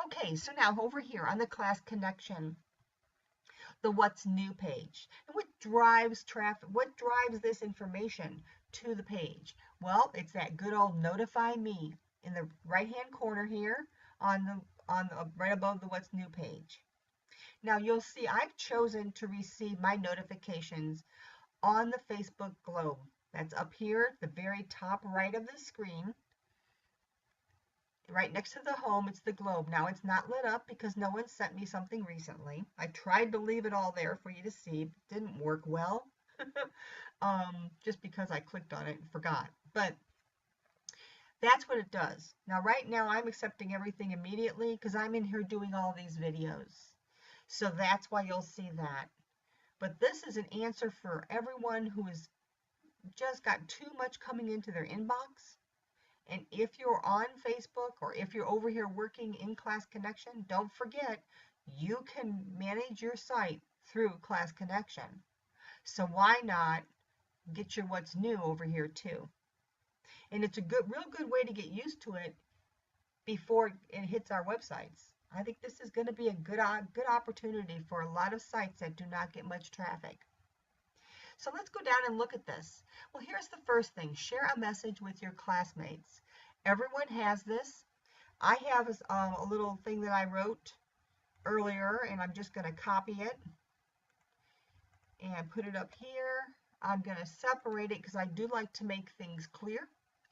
Okay, so now over here on the class connection, the what's new page. And what drives traffic, what drives this information to the page? Well, it's that good old notify me in the right hand corner here on the right above the what's new page. Now you'll see I've chosen to receive my notifications on the Facebook globe. That's up here at the very top right of the screen. Right next to the home, it's the globe. Now it's not lit up because no one sent me something recently. I tried to leave it all there for you to see, but it didn't work well. Just because I clicked on it and forgot. But that's what it does. Now, right now, I'm accepting everything immediately because I'm in here doing all these videos. So that's why you'll see that. But this is an answer for everyone who has just got too much coming into their inbox. And if you're on Facebook or if you're over here working in Class Connection, don't forget you can manage your site through Class Connection. So why not get your what's new over here too? And it's a real good way to get used to it before it hits our websites. I think this is going to be a good opportunity for a lot of sites that do not get much traffic. So let's go down and look at this. Well, here's the first thing. Share a message with your classmates. Everyone has this. I have a little thing that I wrote earlier, and I'm just going to copy it and put it up here. I'm going to separate it because I do like to make things clear.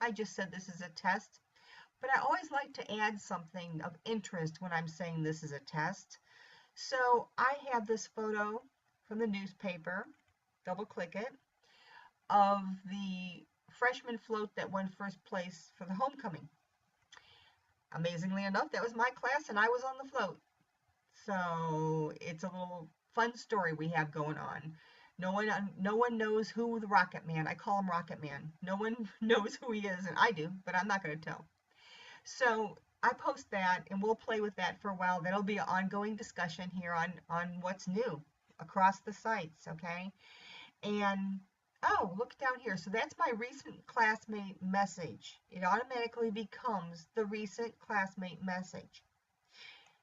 I just said this is a test, but I always like to add something of interest when I'm saying this is a test. So I have this photo from the newspaper, double click it, of the freshman float that won first place for the homecoming. Amazingly enough, that was my class and I was on the float. So it's a little fun story we have going on. No one knows who the Rocket Man, I call him Rocket Man. No one knows who he is, and I do, but I'm not going to tell. So I post that, and we'll play with that for a while. That'll be an ongoing discussion here on what's new across the sites, okay? And oh, look down here. So that's my recent classmate message. It automatically becomes the recent classmate message.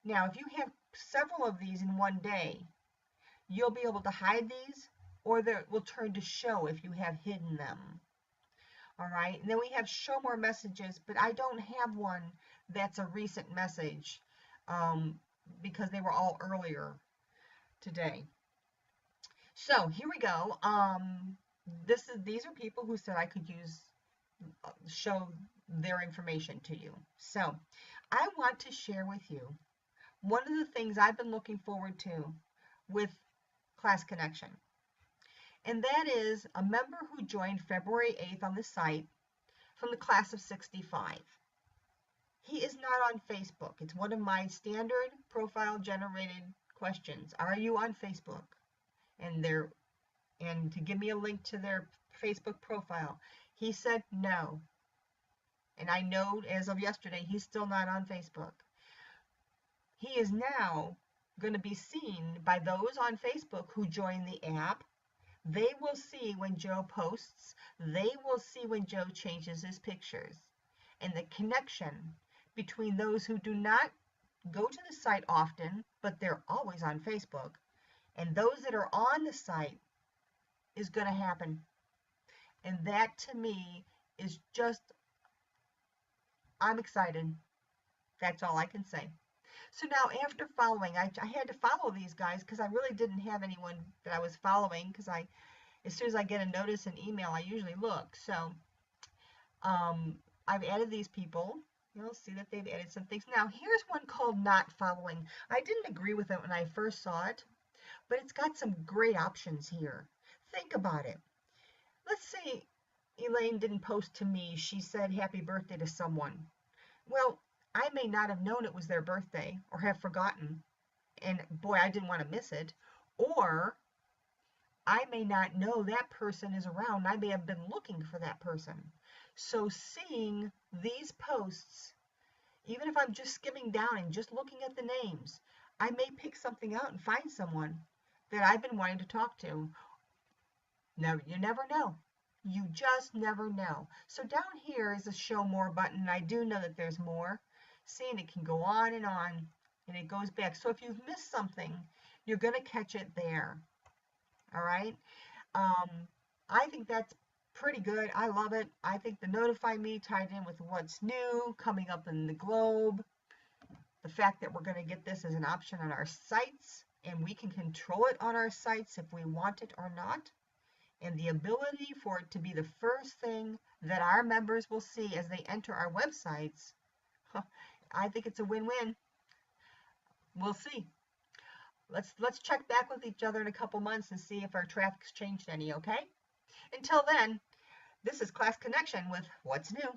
Now, if you have several of these in one day, you'll be able to hide these, or they will turn to show if you have hidden them. All right, and then we have show more messages, but I don't have one that's a recent message because they were all earlier today. So here we go. These are people who said I could show their information to you. So I want to share with you one of the things I've been looking forward to with Class Connection. And that is a member who joined February 8th on the site from the class of 65. He is not on Facebook. It's one of my standard profile generated questions. Are you on Facebook? And to give me a link to their Facebook profile. He said no. And I know as of yesterday, he's still not on Facebook. He is now going to be seen by those on Facebook who join the app. They will see when Joe posts. They will see when Joe changes his pictures. And the connection between those who do not go to the site often, but they're always on Facebook, and those that are on the site is going to happen. And that to me is just, I'm excited. That's all I can say. So now after following, I had to follow these guys because I really didn't have anyone that I was following, because as soon as I get a notice in email, I usually look. So I've added these people. You'll see that they've added some things. Now here's one called not following. I didn't agree with it when I first saw it, but it's got some great options here. Think about it. Let's say Elaine didn't post to me. She said happy birthday to someone. Well, I may not have known it was their birthday or have forgotten, and boy, I didn't want to miss it. Or I may not know that person is around. I may have been looking for that person. So seeing these posts, even if I'm just skimming down and just looking at the names, I may pick something out and find someone that I've been wanting to talk to. No, you never know. You just never know. So down here is a show more button. I do know that there's more. See, and it can go on and on. and it goes back. So if you've missed something, you're going to catch it there. All right. I think that's pretty good. I love it. I think the Notify Me tied in with what's new coming up in the Globe, the fact that we're going to get this as an option on our sites, and we can control it on our sites if we want it or not, and the ability for it to be the first thing that our members will see as they enter our websites, I think it's a win-win. We'll see. Let's check back with each other in a couple months and see if our traffic's changed any, okay? Until then, this is Class Connection with What's New.